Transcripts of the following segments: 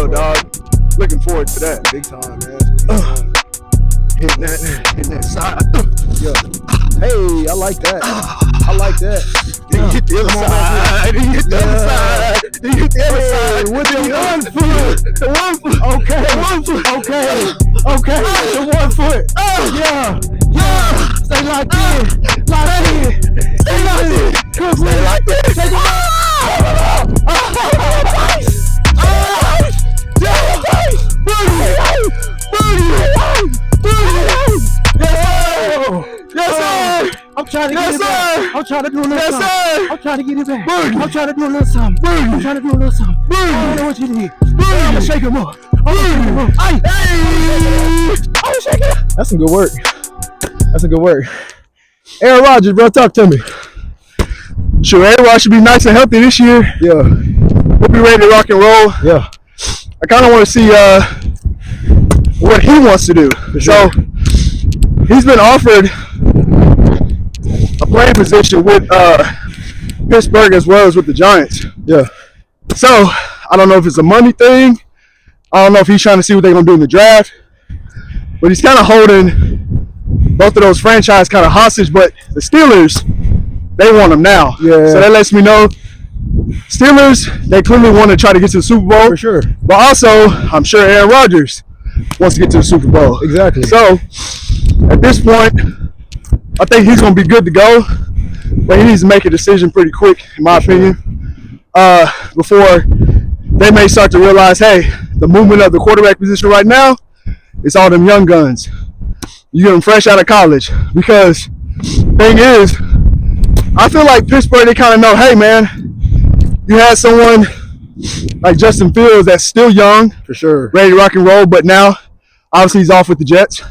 real, dog. Looking forward to that. Big time, man. Hitting that side. Yeah. Hey, I like that. I like that. Then you hit the other side. Then you hit the other side. Then you hit the other side. With the one foot. The 1 foot. Okay. The 1 foot. Okay. The 1 foot. Yeah. Stay locked in. Locked in. Stay like this. Cook with Stay it. like this. Take it Yes, sir. I'm trying to get Yes, it back. sir. I'm trying to do a little Yes, something. sir. I'm trying to get it back. Boogie. I'm trying to do a little something. Boogie. I'm trying to do a little something. Boogie. I don't know what you need. Boogie. I'm gonna shake him up. I'm gonna shake him up. Ay. I'm shaking it. That's some good work. That's some good work. Aaron Rodgers, bro, talk to me. Sure, everybody should be nice and healthy this year. Yeah. We'll be ready to rock and roll. Yeah. I kind of want to see what he wants to do. So he's been offered a playing position with Pittsburgh as well as with the Giants. Yeah. So I don't know if it's a money thing. I don't know if he's trying to see what they're gonna do in the draft. But he's kind of holding both of those franchises kind of hostage. But the Steelers, they want him now. Yeah. So that lets me know Steelers, they clearly want to try to get to the Super Bowl. For sure. But also, I'm sure Aaron Rodgers wants to get to the Super Bowl. Exactly. So, at this point, I think he's going to be good to go. But he needs to make a decision pretty quick, in my opinion, before they may start to realize, hey, the movement of the quarterback position right now, it's all them young guns. You get them fresh out of college. Because, thing is, I feel like Pittsburgh, they kind of know, hey, man, you had someone like Justin Fields that's still young, For sure. ready to rock and roll, but now obviously he's off with the Jets.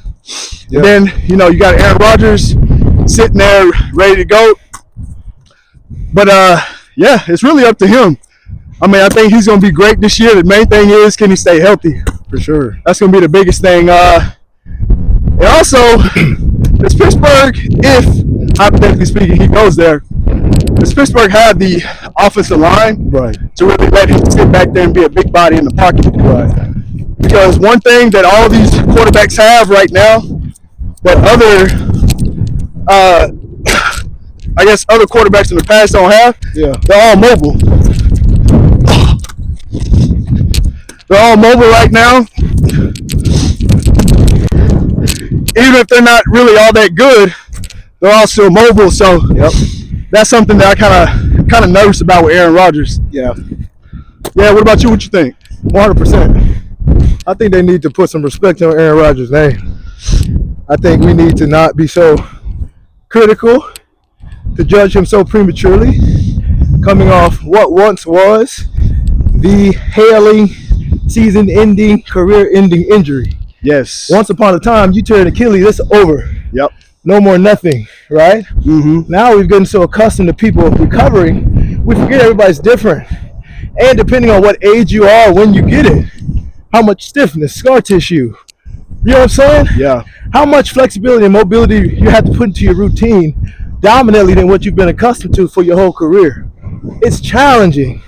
Yeah. And then, you got Aaron Rodgers sitting there ready to go. But yeah, it's really up to him. I mean, I think he's going to be great this year. The main thing is, can he stay healthy? For sure. That's going to be the biggest thing. And also, does Pittsburgh, if hypothetically speaking he goes there, does Pittsburgh have the offensive line Right. to really let him sit back there and be a big body in the pocket? Right. Because one thing that all these quarterbacks have right now that I guess other quarterbacks in the past don't have, Yeah. they're all mobile. They're all mobile right now. Even if they're not really all that good, they're all still mobile. So Yep. that's something that I kind of nervous about with Aaron Rodgers. Yeah. Yeah, what about you? What you think? 100%. I think they need to put some respect on Aaron Rodgers' name. I think we need to not be so critical to judge him so prematurely, coming off what once was the hailing, season-ending, career-ending injury. Yes. Once upon a time, you tear an Achilles, it's over. Yep. No more nothing, right? Mm-hmm. Now we've gotten so accustomed to people recovering, we forget everybody's different. And depending on what age you are when you get it, how much stiffness, scar tissue, you know what I'm saying? Yeah. How much flexibility and mobility you have to put into your routine dominantly than what you've been accustomed to for your whole career. It's challenging.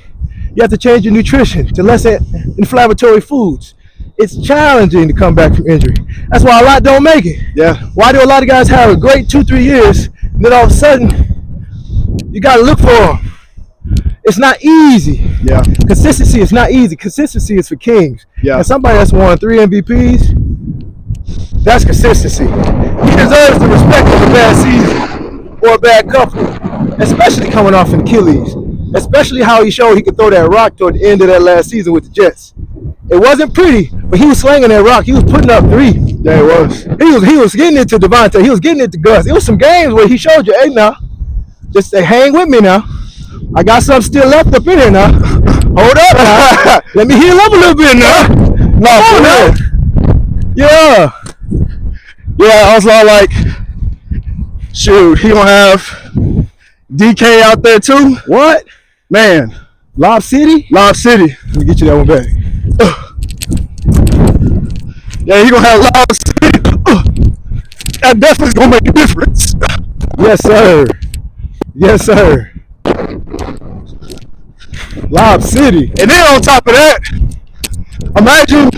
You have to change your nutrition to less inflammatory foods. It's challenging to come back from injury. That's why a lot don't make it. Yeah. Why do a lot of guys have a great 2-3 years, and then all of a sudden, you got to look for them? It's not easy. Yeah. Consistency is not easy. Consistency is for kings. Yeah. And somebody that's won 3 MVPs, that's consistency. He deserves the respect of a bad season or a bad couple, especially coming off an Achilles, especially how he showed he could throw that rock toward the end of that last season with the Jets. It wasn't pretty, but he was slinging that rock. He was putting up 3. Yeah, it was. He was getting it to Devontae. He was getting it to Gus. It was some games where he showed you, hey, now, just say, hang with me now. I got something still left up in here now. Hold up now. Let me heal up a little bit now. No, for real. Yeah. Yeah, I was all like, shoot, he gonna have DK out there too? What? Man, Lob City? Lob City. Let me get you that one back. Yeah, he gonna have Lob City. That definitely gonna make a difference. Yes, sir. Yes, sir. Lob City. And then on top of that, I Imagine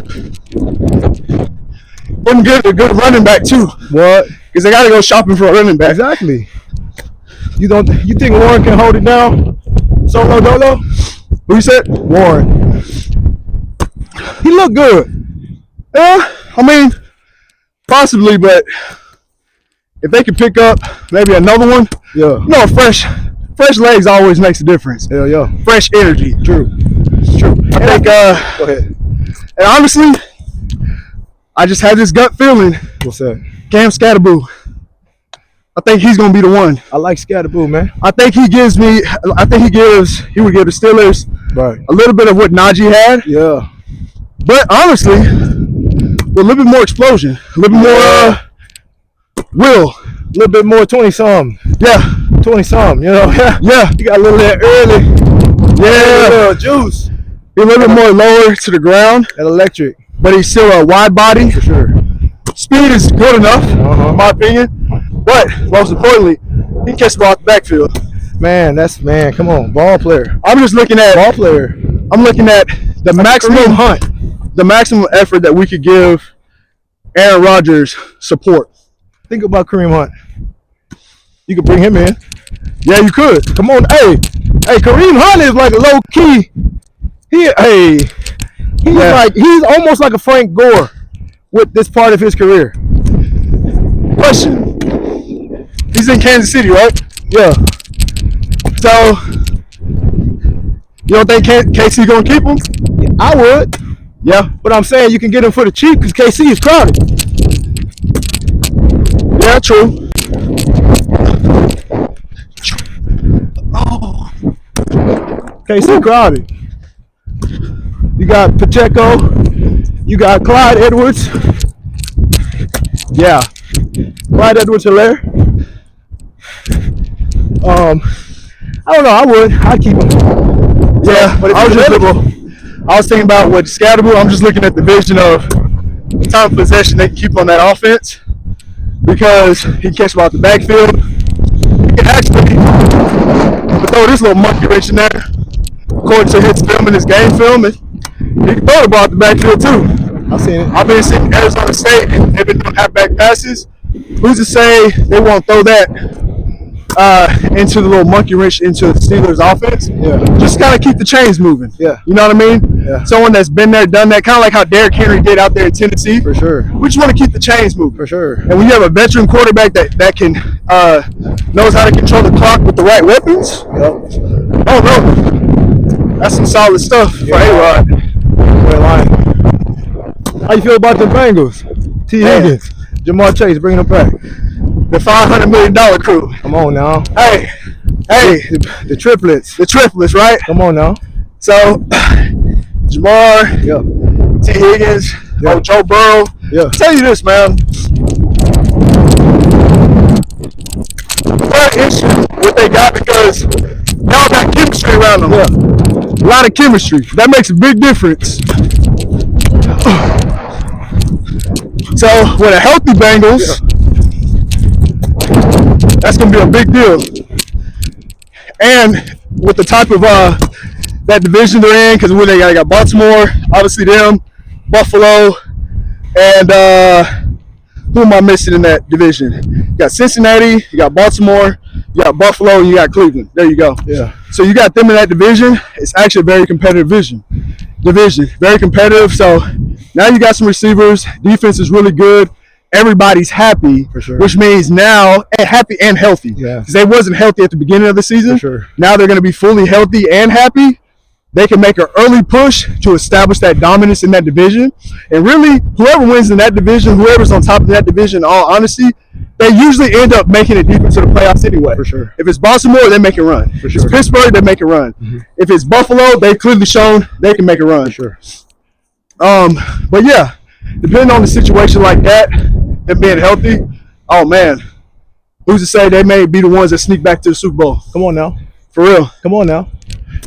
them get a good running back too, What? because they got to go shopping for a running back. Exactly. You think Warren can hold it down? Solo dolo? Who you said? Warren. He looked good. Yeah, I mean, possibly, but if they could pick up maybe another one, Yeah. no, fresh legs always makes a difference. Yeah, yeah. Fresh energy. True. True. I think, Go ahead. and honestly, I just had this gut feeling. What's that? Cam Scatterboo. I think he's gonna be the one. I like Scatterboo, man. I think he would give the Steelers Right. a little bit of what Najee had, Yeah. but honestly, with a little bit more explosion, a little bit more will. A little bit more 20-some. Yeah, 20-some, you know? yeah, You got a little that early. yeah. Little juice. Be a little bit more lower to the ground, That electric. but he's still a wide body. For sure. Speed is good enough, in my opinion. But most importantly, he can catch the ball out the backfield. Man, come on. Ball player. I'm just looking at Ball player. I'm looking at the maximum effort that we could give Aaron Rodgers support. Think about Kareem Hunt. You could bring him in. Yeah, you could. Come on. Hey, Kareem Hunt is like low key. He's almost like a Frank Gore with this part of his career. Question. He's in Kansas City, right? Yeah. So, you don't think KC gonna keep him? I would. Yeah. But I'm saying you can get him for the cheap because KC is crowded. Yeah, true. Oh. KC crowded. You got Pacheco. You got Clyde Edwards. Yeah. Clyde Edwards-Helaire. I don't know. I'd keep him. Yeah, but if I was thinking about what Scatterboo. I'm just looking at the vision of the time of possession they can keep on that offense because he can catch about the backfield. He can actually throw this little monkey wrench in there. According to his film and his game film, and he can throw the ball at the backfield too. I've seen it. I've been seeing Arizona State, and they've been doing halfback passes. Who's to say they won't throw that into the little monkey wrench into the Steelers offense? Yeah. Just kind of keep the chains moving. Yeah. You know what I mean? Yeah. Someone that's been there, done that, kind of like how Derrick Henry did out there in Tennessee. For sure. We just want to keep the chains moving. For sure. And when you have a veteran quarterback that can knows how to control the clock with the right weapons, Yep. oh no, that's some solid stuff for A-Rod. Red line. How you feel about the Bengals? T. Man. Higgins, Jamar Chase, bringing them back. The $500 million crew. Come on now. Hey, The triplets. the triplets, right? Come on now. So, Jamar, Yeah. T. Higgins, Yeah. Joe Burrow. Yeah. I'll tell you this, man. Fair issue what they got because y'all got chemistry around them. Yeah. A lot of chemistry. That makes a big difference. So, with a healthy Bengals, that's going to be a big deal. And with the type of that division they're in, because when they got Baltimore, obviously them, Buffalo, and who am I missing in that division? You got Cincinnati, you got Baltimore, you got Buffalo, and you got Cleveland. There you go. Yeah. So you got them in that division. It's actually a very competitive division. Very competitive. So now you got some receivers. Defense is really good. Everybody's happy, For sure. which means now happy and healthy. Yeah. Because they wasn't healthy at the beginning of the season. For sure. Now they're going to be fully healthy and happy. They can make an early push to establish that dominance in that division. And really, whoever wins in that division, whoever's on top of that division, in all honesty, they usually end up making it deep into the playoffs anyway. For sure. If it's Baltimore, they make it run. For If sure. it's Pittsburgh, they make it run. If it's Buffalo, they've clearly shown they can make it run. For sure. But yeah, depending on the situation like that, them being healthy, oh man, who's to say they may be the ones that sneak back to the Super Bowl? Come on now. For real. Come on now.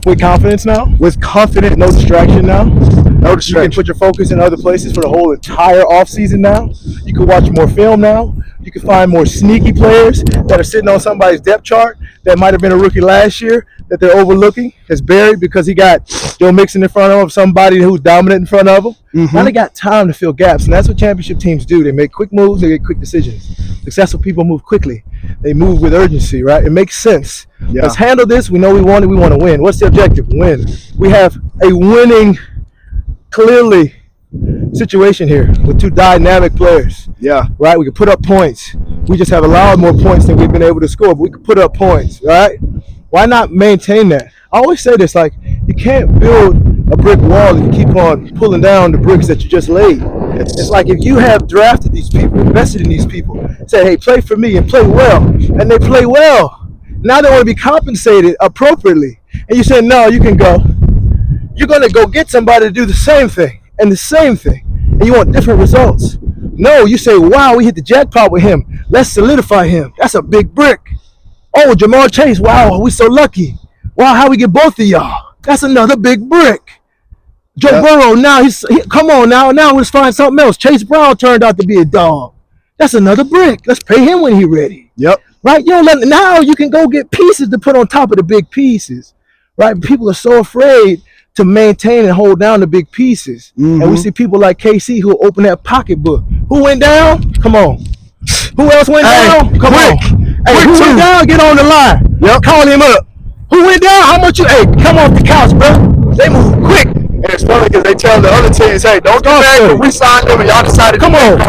With confidence now. With confidence, No distraction now. no You can distraction. put your focus in other places for the whole entire offseason now. You can watch more film now. You can find more sneaky players that are sitting on somebody's depth chart that might have been a rookie last year that they're overlooking is buried because he got Joe Mixon in front of him, somebody who's dominant in front of him. Now they got time to fill gaps, and that's what championship teams do. They make quick moves, they get quick decisions. Successful people move quickly. They move with urgency, right? It makes sense. Yeah. Let's handle this. We know we want it. We want to win. What's the objective? Win. We have a winning, clearly, situation here with two dynamic players. Yeah. Right? We can put up points. We just have allowed more points than we've been able to score, but we can put up points, right? Why not maintain that? I always say this, like, you can't build a brick wall if you keep on pulling down the bricks that you just laid. It's like if you have drafted these people, invested in these people, say, hey, play for me and play well, and they play well. Now they want to be compensated appropriately. And you say, no, you can go. You're going to go get somebody to do the same thing and the same thing, and you want different results. No, you say, wow, we hit the jackpot with him. Let's solidify him. That's a big brick. Oh, Jamar Chase, wow, we so lucky. Wow, how we get both of y'all? That's another big brick. Joe Burrow, now come on now let's find something else. Chase Brown turned out to be a dog. That's another brick. Let's pay him when he's ready. Yep. Right? Now you can go get pieces to put on top of the big pieces. Right? People are so afraid to maintain and hold down the big pieces. And we see people like KC who open that pocketbook. Who went down? Come on. Who else went down? Come on. Hey, who went down? Get on the line. Yep. Call him up. Who went down? How much you? Hey, come off the couch, bro. They move quick. And it's funny because they tell the other teams, hey, don't get back, but we signed them and y'all decided Come to on,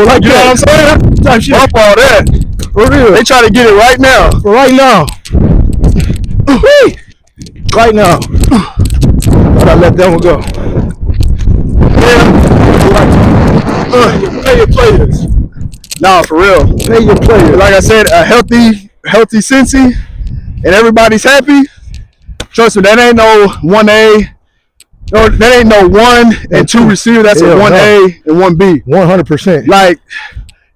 like you know what I'm saying? Type shit. Bump all that. For real. They try to get it right now. For right now. Right now. But I let that one go. Yeah. Pay your players. Nah, for real. Pay your players. Like I said, a healthy Cincy, and everybody's happy. Trust me, that ain't no 1A. No, that ain't no 1 and 2 receiver. That's a 1A and 1B. 100%. Like,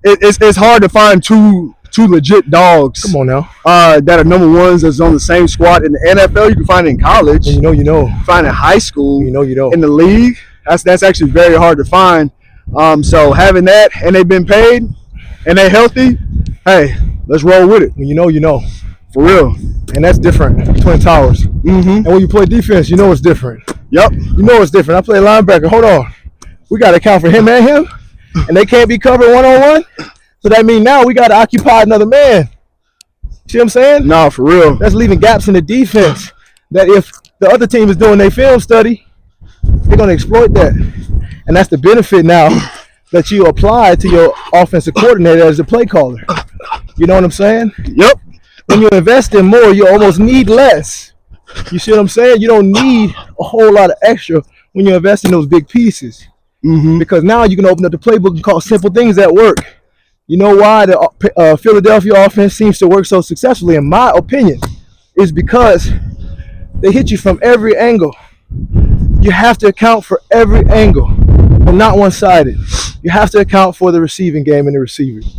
it's hard to find two legit dogs. Come on now. That are number ones that's on the same squad in the NFL. You can find it in college. And you know. Find it in high school. You know. In the league, that's actually very hard to find. So having that, and they've been paid, and they're healthy, hey, let's roll with it. When you know. For real. And that's different. Twin Towers. And when you play defense, you know it's different. Yep. You know it's different. I play linebacker. Hold on. We got to account for him and him, and they can't be covered one-on-one. So that means now we got to occupy another man. See what I'm saying? No, for real. That's leaving gaps in the defense that if the other team is doing their film study, they're going to exploit that. And that's the benefit now that you apply to your offensive coordinator as a play caller. You know what I'm saying? Yep. When you invest in more, you almost need less. You see what I'm saying? You don't need a whole lot of extra when you invest in those big pieces. Because now you can open up the playbook and call simple things that work. You know why the Philadelphia offense seems to work so successfully, in my opinion, is because they hit you from every angle. You have to account for every angle, but not one-sided. You have to account for the receiving game and the receivers.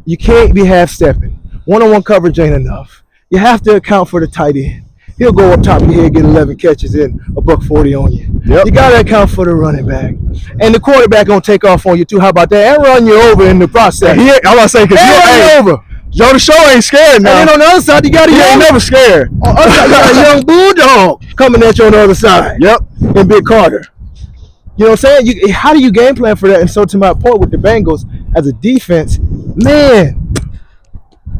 You can't be half-stepping. One-on-one coverage ain't enough. You have to account for the tight end. He'll go up top of your head, get 11 catches in, $140 on you. Yep. You got to account for the running back. And the quarterback going to take off on you too. How about that? And run you over in the process. I'm about to say, because run you over. Joe the Show ain't scared now. And then on the other side, you got a ain't never scared. On the other side, you got a young bulldog coming at you on the other side. Yep. And Big Carter. You know what I'm saying? How do you game plan for that? And so to my point with the Bengals, as a defense, man,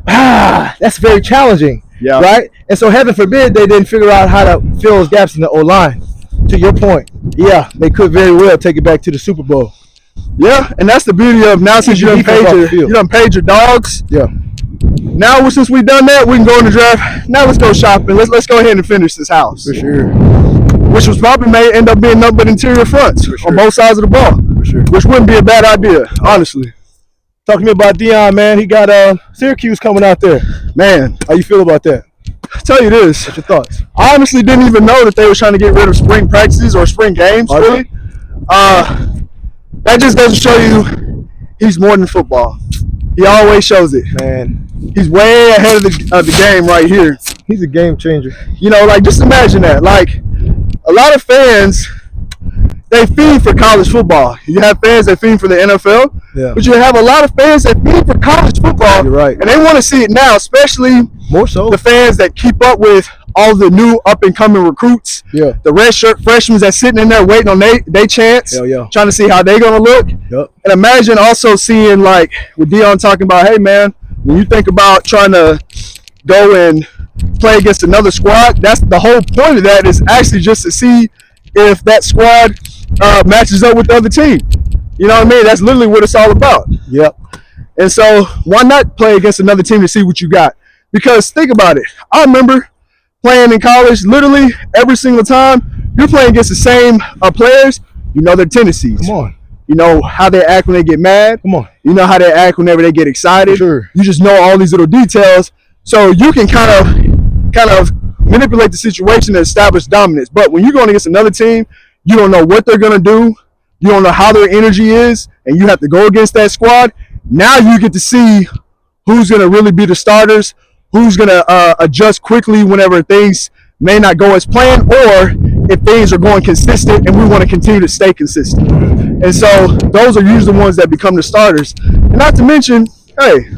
that's very challenging. Yeah. Right? And so heaven forbid they didn't figure out how to fill those gaps in the O-line. To your point, yeah, they could very well take it back to the Super Bowl. Yeah, and that's the beauty of now since you done paid your dogs. Yeah. Now since we done that, we can go in the draft. Now let's go shopping. Let's go ahead and finish this house. For sure. Which was probably may end up being nothing but interior fronts on both sides of the ball. For sure. Which wouldn't be a bad idea, honestly. Talk to me about Deion, man. He got Syracuse coming out there. Man, how you feel about that? I'll tell you this. What's your thoughts? I honestly didn't even know that they were trying to get rid of spring practices or spring games, really. That just goes to show you he's more than football. He always shows it. Man. He's way ahead of the game right here. He's a game changer. You know, like, just imagine that. Like, a lot of fans, they fiend for college football. You have fans that fiend for the NFL, but you have a lot of fans that fiend for college football. You're right. And they want to see it now, especially more so the fans that keep up with all the new up and coming recruits, Yeah. the red shirt freshmen that's sitting in there waiting on they chance, Hell yeah. trying to see how they gonna look. Yep. And imagine also seeing like with Dion talking about, hey man, when you think about trying to go and play against another squad, that's the whole point of that is actually just to see if that squad matches up with the other team. You know what I mean? That's literally what it's all about. Yep. And so why not play against another team to see what you got? Because think about it. I remember playing in college, literally every single time you're playing against the same players, you know their tendencies. Come on. You know how they act when they get mad. Come on. You know how they act whenever they get excited. Sure. You just know all these little details. So you can kind of manipulate the situation and establish dominance. But when you're going against another team, you don't know what they're going to do. You don't know how their energy is, and you have to go against that squad. Now you get to see who's going to really be the starters, who's going to adjust quickly whenever things may not go as planned, or if things are going consistent and we want to continue to stay consistent. And so those are usually the ones that become the starters. And not to mention, hey,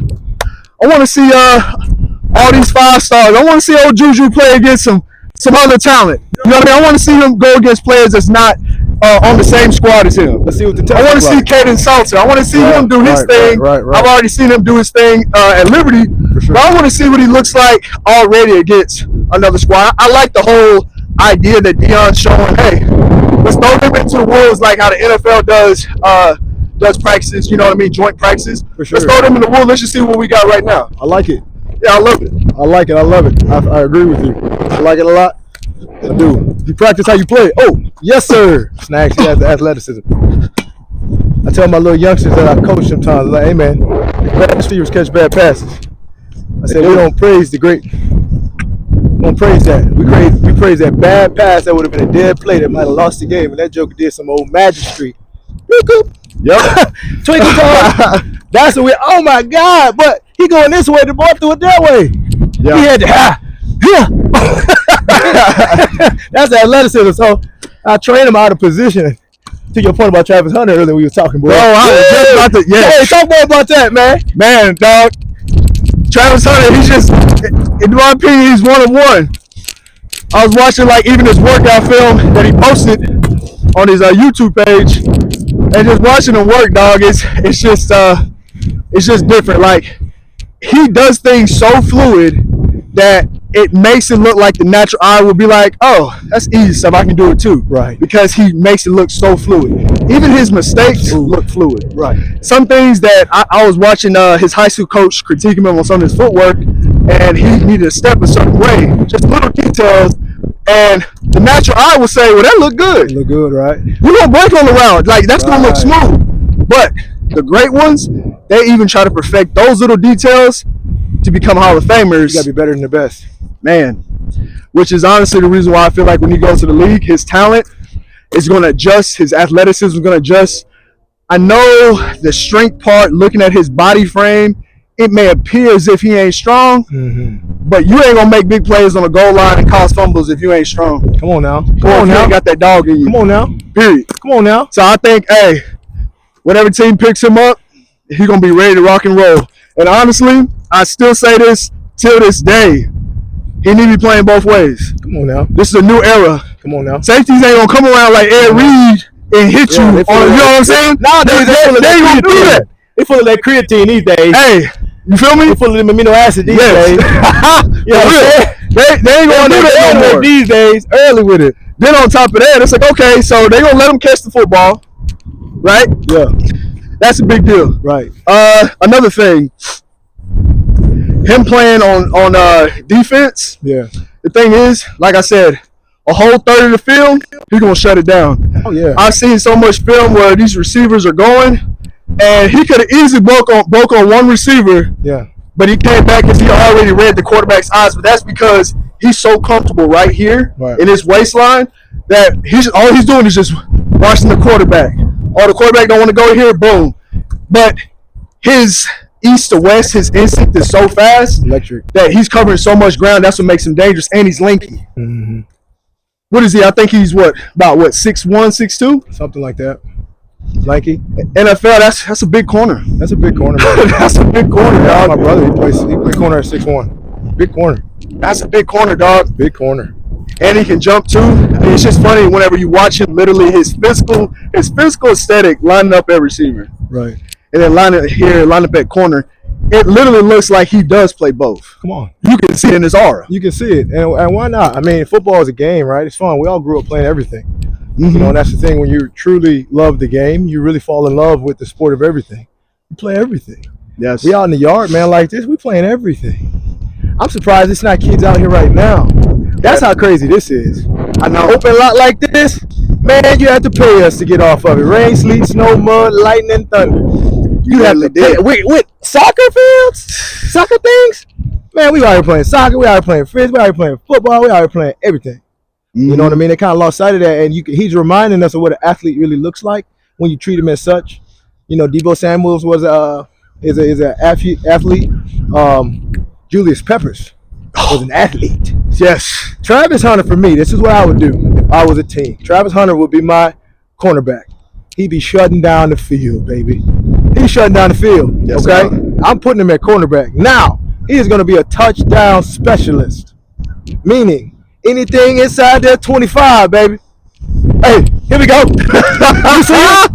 I want to see all these 5 stars. I want to see old Juju play against some other talent. You know what I mean? I want to see him go against players that's not on the same squad as him. Let's see what the I want to see Caden Salter. I want to see him do his thing. Right. I've already seen him do his thing at Liberty. For sure. But I want to see what he looks like already against another squad. I like the whole idea that Deion's showing, hey, let's throw them into the wolves like how the NFL does practices, you know what I mean, joint practices. For sure. Let's throw them in the wolves. Let's just see what we got right now. I like it. Yeah, I love it. I like it. I love it. I agree with you. I like it a lot. I do. You practice how you play. Oh, yes, sir. Snacks, he has the athleticism. I tell my little youngsters that I coach sometimes, like, hey, man, bad receivers catch bad passes. I said, we don't praise the great. We don't praise that. We praise that bad pass that would have been a dead play that might have lost the game, and that joker did some old magic street. Yep. Twinkle toes. That's what we, oh, my God, but he going this way, the ball threw it that way. Yeah. He had to, that's the athleticism. So I train him out of position. To your point about Travis Hunter earlier, we were talking, bro. I was just about to, yeah. Hey, talk more about that, man. Man, dog. Travis Hunter, he's just, in my opinion, he's one of one. I was watching like even his workout film that he posted on his YouTube page, and just watching him work, dog. It's just different. Like he does things so fluid that it makes it look like the natural eye would be like, oh, that's easy stuff. I can do it too. Right. Because he makes it look so fluid. Even his mistakes look fluid. Right. Some things that I was watching his high school coach critiquing him on some of his footwork, and he needed to step a certain way. Just little details. And the natural eye will say, well, that look good. Look good, right? We're going to break all around. Like, that's going to look smooth. But the great ones, they even try to perfect those little details to become Hall of Famers. You got to be better than the best. Man, which is honestly the reason why I feel like when he goes to the league, his talent is going to adjust, his athleticism is going to adjust. I know the strength part, looking at his body frame, it may appear as if he ain't strong, but you ain't going to make big plays on the goal line and cause fumbles if you ain't strong. Come on now. Come on now. You got that dog in you. Come on now. Period. Come on now. So I think, hey, whatever team picks him up, he's going to be ready to rock and roll. And honestly, I still say this till this day. He need to be playing both ways. Come on now. This is a new era. Come on now. Safeties ain't going to come around like Ed Reed and hit you. You know what I'm saying? Nowadays, they ain't going to do that. They full of that creatine these days. Hey, you feel me? They full of them amino acid these days. Yeah, they ain't going to do that no more. These days, early with it. Then on top of that, it's like, okay, so they going to let him catch the football, right? Yeah. That's a big deal. Right. Another thing, him playing on defense. Yeah. The thing is, like I said, a whole third of the field, he's gonna shut it down. Oh yeah. I've seen so much film where these receivers are going, and he could have easily broke on one receiver. Yeah. But he came back because he already read the quarterback's eyes. But that's because he's so comfortable right here in his waistline that all he's doing is just watching the quarterback. Oh, the quarterback don't want to go here, boom. But his east to west, his instinct is so fast that he's covering so much ground. That's what makes him dangerous, and he's lanky. Mm-hmm. What is he? I think he's about 6'1", 6'2"? Something like that. Lanky. NFL, that's a big corner. That's a big corner. Man. That's a big corner, dog. My brother, he plays corner at 6'1". Big corner. That's a big corner, dog. Big corner. And he can jump too. I mean, it's just funny whenever you watch him. Literally, his physical aesthetic lining up at receiver, Right. and then line up at corner. It literally looks like he does play both. Come on. You can see it in his aura. You can see it. And why not? I mean, football is a game, right? It's fun. We all grew up playing everything. You know, and that's the thing. When you truly love the game, you really fall in love with the sport of everything. You play everything. Yes. We out in the yard, man, like this. We playing everything. I'm surprised it's not kids out here right now. That's how crazy this is. I know. Open lot like this, man, you have to pay us to get off of it. Rain, sleet, snow, mud, lightning, thunder. You have to pay. Wait, soccer fields? Soccer things? Man, we out here playing soccer. We out here playing frisbee. We out here playing football. We out here playing everything. You know what I mean? They kind of lost sight of that, and he's reminding us of what an athlete really looks like when you treat him as such. You know, Deebo Samuels was is an athlete. Julius Peppers was an athlete. Yes. Travis Hunter, for me, this is what I would do if I was a team. Travis Hunter would be my cornerback. He'd be shutting down the field, baby. He's shutting down the field. Yes, okay? sir. I'm putting him at cornerback. Now, he is going to be a touchdown specialist, meaning anything inside that 25, baby. Hey, here we go. You see it?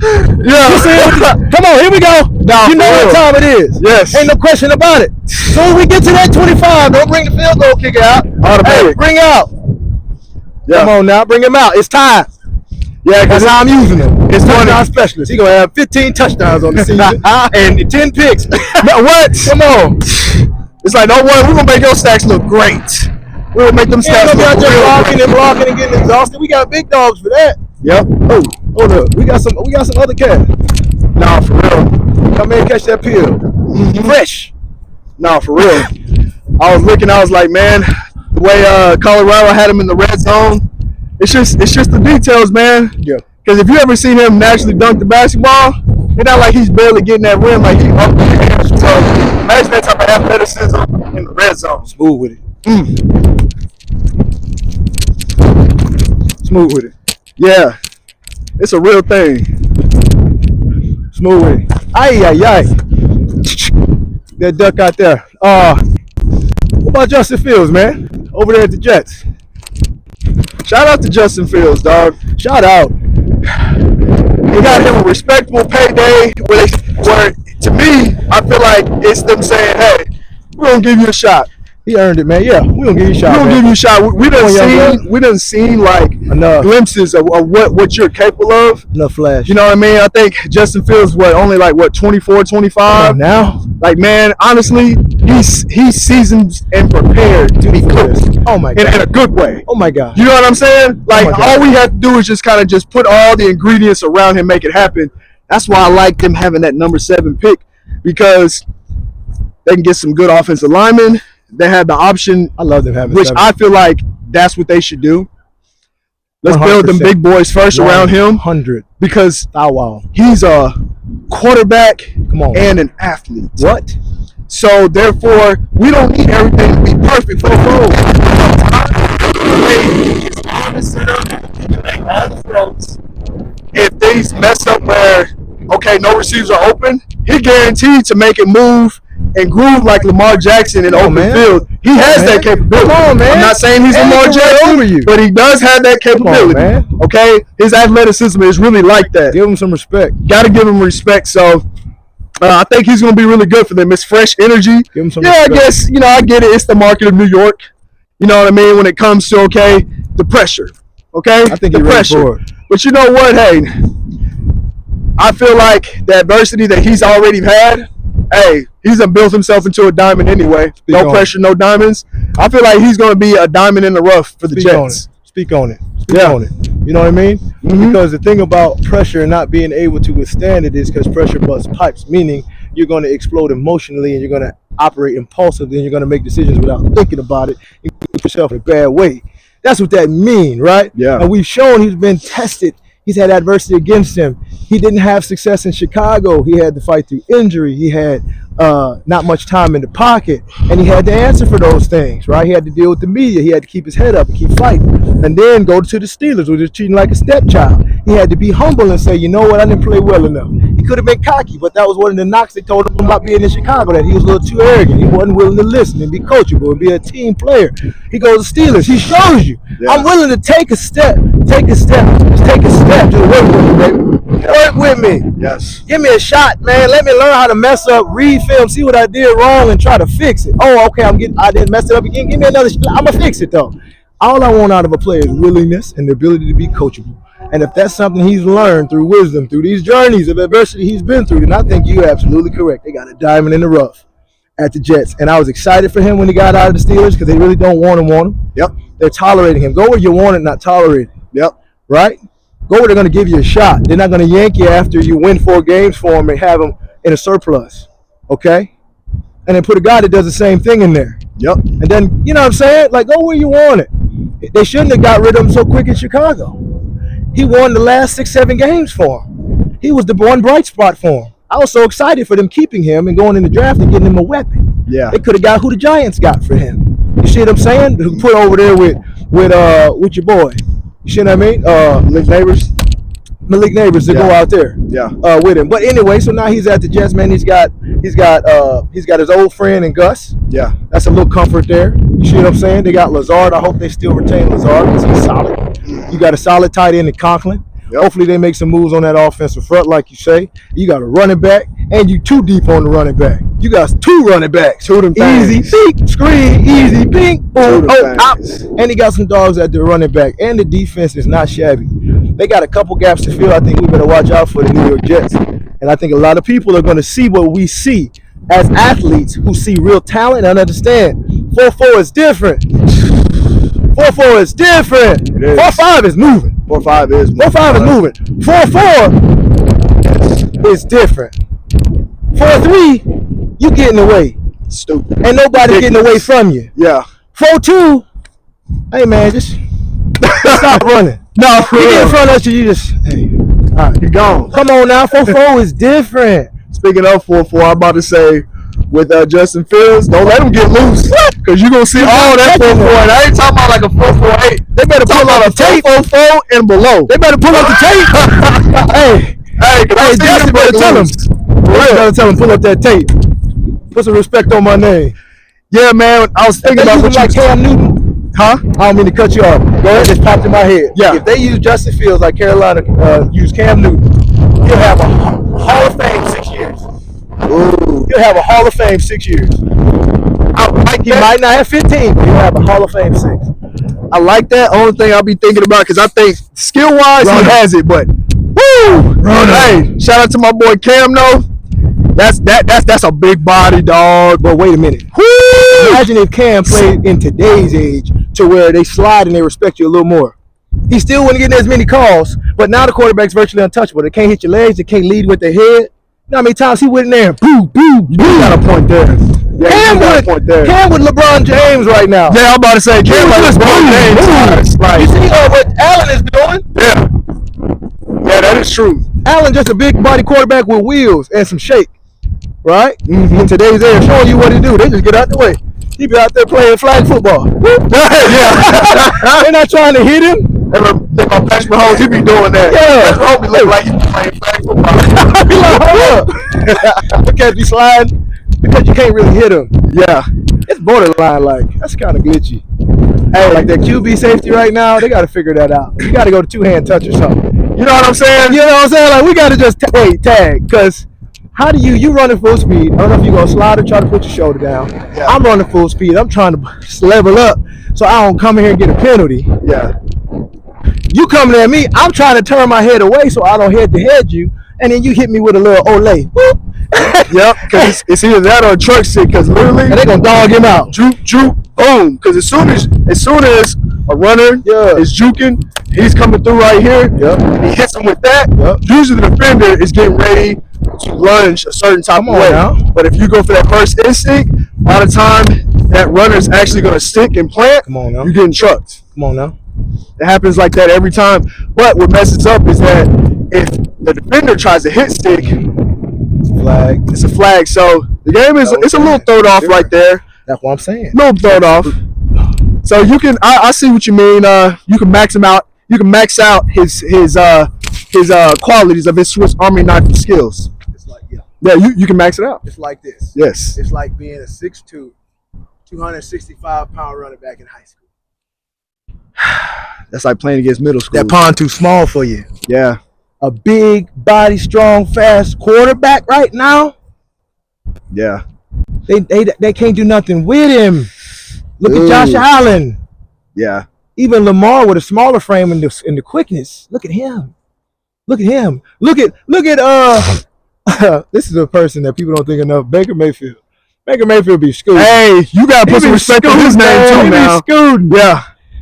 Yeah. You see it? Come on, here we go. Nah, you know for what real. time it is. Yes. Ain't no question about it. So when we get to that 25, don't bring the field goal kicker out. Automatic. Hey, bring out. Yeah. Come on now, bring him out. It's time. Yeah, That's because how I'm using him. It's funny. touchdown specialist. He's going to have 15 touchdowns on the season and 10 picks. what? Come on. It's like, don't worry, we're gonna make your stacks look great. We'll make them Yeah, stats we look not just real blocking great. and blocking and getting exhausted. We got big dogs for that. Yep. Oh, hold up. We got some other cats. Nah, for real. Come in and catch that pill. Fresh. Nah, for real. I was looking, I was like, man, the way Colorado had him in the red zone, it's just the details, man. Yeah. Because if you ever seen him naturally dunk the basketball, it's not like he's barely getting that rim, like he up there. So imagine that type of athleticism in the red zone. Smooth with it. Smooth with it. Yeah, it's a real thing. Smooth with it. Ay. That duck out there. What about Justin Fields, man? Over there at the Jets. Shout out to Justin Fields, dog. Shout out. They got him a respectable payday where to me, I feel like it's them saying, hey, we're going to give you a shot. He earned it, man. Yeah, we gonna give you a shot. We're going to give you a shot. We done seen like Enough. glimpses of what you're capable of. Enough flash. You know what I mean? I think Justin Fields, only 24, 25? Now? Like, man, honestly, he's seasoned and prepared to be cooked. Oh my In god. a good way. Oh my god. You know what I'm saying? Like, my God. all we have to do is just kind of just put all the ingredients around him, make it happen. That's why I like them having that number 7 pick, because they can get some good offensive linemen. They have the option, I love them having which 7. I feel like that's what they should do. Let's build them 100%. big boys first around him, 100. because Wow. he's a quarterback Come on. and an athlete. What? So therefore, we don't need everything to be perfect for the goal. If things mess up where, okay, no receivers are open, he guaranteed to make it move and groove like Lamar Jackson in open man. field. He has that capability. Come on, man. I'm not saying he's And he Lamar can run over you. Jackson, but he does have that capability. man. Okay, his athleticism is really like that. Give him some respect. Got to give him respect. So I think he's going to be really good for them. It's fresh energy. Give him some Yeah, respect. I guess, I get it. It's the market of New York. You know what I mean? When it comes to, the pressure. Okay? I think the he's ready pressure. for it. But you know what? Hey, I feel like the adversity that he's already had, hey, he's built himself into a diamond anyway. Speak No on pressure, no diamonds. I feel like he's going to be a diamond in the rough for the Speak on Jets. it. Speak on it. Speak Yeah. on it. You know what I mean? Because the thing about pressure and not being able to withstand it is because pressure busts pipes, meaning you're going to explode emotionally and you're going to operate impulsively and you're going to make decisions without thinking about it and put yourself in a bad way. That's what that means, right? Yeah. And we've shown he's been tested. He's had adversity against him. He didn't have success in Chicago. He had to fight through injury. He had not much time in the pocket, and he had to answer for those things, right? He had to deal with the media. He had to keep his head up and keep fighting, and then go to the Steelers, which is treating like a stepchild. He had to be humble and say, you know what, I didn't play well enough. He could have been cocky, but that was one of the knocks they told him about being in Chicago, that he was a little too arrogant. He wasn't willing to listen and be coachable and be a team player. He goes to Steelers. He shows you, I'm willing to take a step. Just take a step to work with me, baby. Work with me. Yes. Give me a shot, man. Let me learn how to mess up, read film, see what I did wrong, and try to fix it. Oh, okay, I didn't mess it up again. Give me another shot. I'm gonna fix it though. All I want out of a player is willingness and the ability to be coachable. And if that's something he's learned through wisdom, through these journeys of adversity he's been through, then I think you're absolutely correct. They got a diamond in the rough at the Jets. And I was excited for him when he got out of the Steelers because they really don't want him. Yep. They're tolerating him. Go where you want it, not tolerate it. Yep. Right? Go where they're going to give you a shot. They're not going to yank you after you win 4 games for them and have them in a surplus. Okay? And then put a guy that does the same thing in there. Yep. And then, you know what I'm saying? Like, go where you want it. They shouldn't have got rid of him so quick in Chicago. He won the last 6-7 games for him. He was the one bright spot for him. I was so excited for them keeping him and going in the draft and getting him a weapon. Yeah. They could have got who the Giants got for him. You see what I'm saying? Who put over there with your boy. You see what I mean? Malik Neighbors to go out there. Yeah. With him. But anyway, so now he's at the Jets, man. He's got his old friend in Gus. Yeah. That's a little comfort there. You see what I'm saying? They got Lazard. I hope they still retain Lazard because he's solid. You got a solid tight end in Conklin. Yep. Hopefully they make some moves on that offensive front, like you say. You got a running back, and you too deep on the running back. You got 2 running backs. Two of them Easy, things. peek, screen, easy, pink, boom, Two of them out. things. And he got some dogs at the running back. And the defense is not shabby. They got a couple gaps to fill. I think we better watch out for the New York Jets. And I think a lot of people are going to see what we see as athletes who see real talent and understand 4-4 is different. 4-4 is different. It is. 4-5 is moving. 4-5 is. 4-5 is moving. 4-4 is different. 4-3, you getting away. Stupid. And nobody's getting away from you. Yeah. 4-2, hey man, just stop running. No, for You get in real. front of us, you just, hey, all right, You're gone. come on now. 4-4 is different. Speaking of 4-4, I'm about to say with Justin Fields, don't let him get loose. Because you're going to see all that 4-4. And I ain't talking about like a 4-4-8. They better pull Talking out about the tape. 4-4 and below. They better pull out the tape. Hey, Hey, Justin better tell him. You better tell him, pull up that tape. Put some respect on my name. Yeah, man. I was If thinking they about use what him like you Cam Newton, Huh? I don't mean to cut you off. Go ahead, just popped in my head. Yeah. If they use Justin Fields like Carolina use Cam Newton, he'll have a Hall of Fame 6 years. Ooh. He'll have a Hall of Fame 6 years. I like He that. might not have 15, but he'll have a Hall of Fame 6. I like that. Only thing I'll be thinking about, because I think skill-wise, he Runner. has it, but woo! Runner. Hey, shout out to my boy Cam, though. That's a big body, dog. But wait a minute. Woo! Imagine if Cam played in today's age to where they slide and they respect you a little more. He still wouldn't get as many calls, but now the quarterback's virtually untouchable. They can't hit your legs. They can't lead with their head. You know how many times he went in there and boo, boo, boo. You got a point there. Yeah, Cam you got a with, point there. Cam with LeBron James right now. Yeah, I'm about to say, Cam like just LeBron boom, James. boom. Like, You see what Allen is doing? yeah. Yeah, that is true. Allen just a big body quarterback with wheels and some shake, right? In today's era, showing you what he do. They just get out the way. He be out there playing flag football. Yeah. They're not trying to hit him. Think about Patrick Mahomes, he be doing that. Yeah. Patrick Mahomes be looking like he be playing flag football. Be like, hold up. They can't be sliding because you can't really hit him. Yeah. It's borderline like, that's kind of glitchy. Hey, like that QB safety right now, they got to figure that out. You got to go to two-hand touch or something. You know what I'm saying? You know what I'm saying? Like, we got to just tag, because how do you running full speed? I don't know if you're going to slide or try to put your shoulder down. Yeah. I'm running full speed. I'm trying to level up so I don't come in here and get a penalty. Yeah. You coming at me, I'm trying to turn my head away so I don't head you, and then you hit me with a little Olay. Whoop. Yep, because it's either that or a truck stick, because literally, And they going to dog him out. juke, boom. Because as soon as a runner is juking, he's coming through right here. Yep. And he hits him with that. Yep. Usually the defender is getting ready to lunge a certain type Come of on way. now. But if you go for that first instinct, a lot of time that runner is actually going to stick and plant. Come on now. You're getting trucked. Come on now. It happens like that every time. But what messes up is that if the defender tries to hit stick, Flag. it's a flag. So the game is it's a little thrown off right there. That's what I'm saying. Little thrown off. So you can I see what you mean. You can max him out. You can max out his qualities of his Swiss Army knife skills. Yeah, you can max it out. It's like this. Yes. It's like being a 6'2", 265-pound running back in high school. That's like playing against middle school. That pond too small for you. Yeah. A big body, strong, fast quarterback right now. Yeah. They can't do nothing with him. Look Ooh. at Josh Allen. Yeah. Even Lamar with a smaller frame and the quickness. Look at him. Look at him. Look at this is a person that people don't think enough. Baker Mayfield. Baker Mayfield be scooting. Hey, you gotta put some respect on his name too now. Scooting.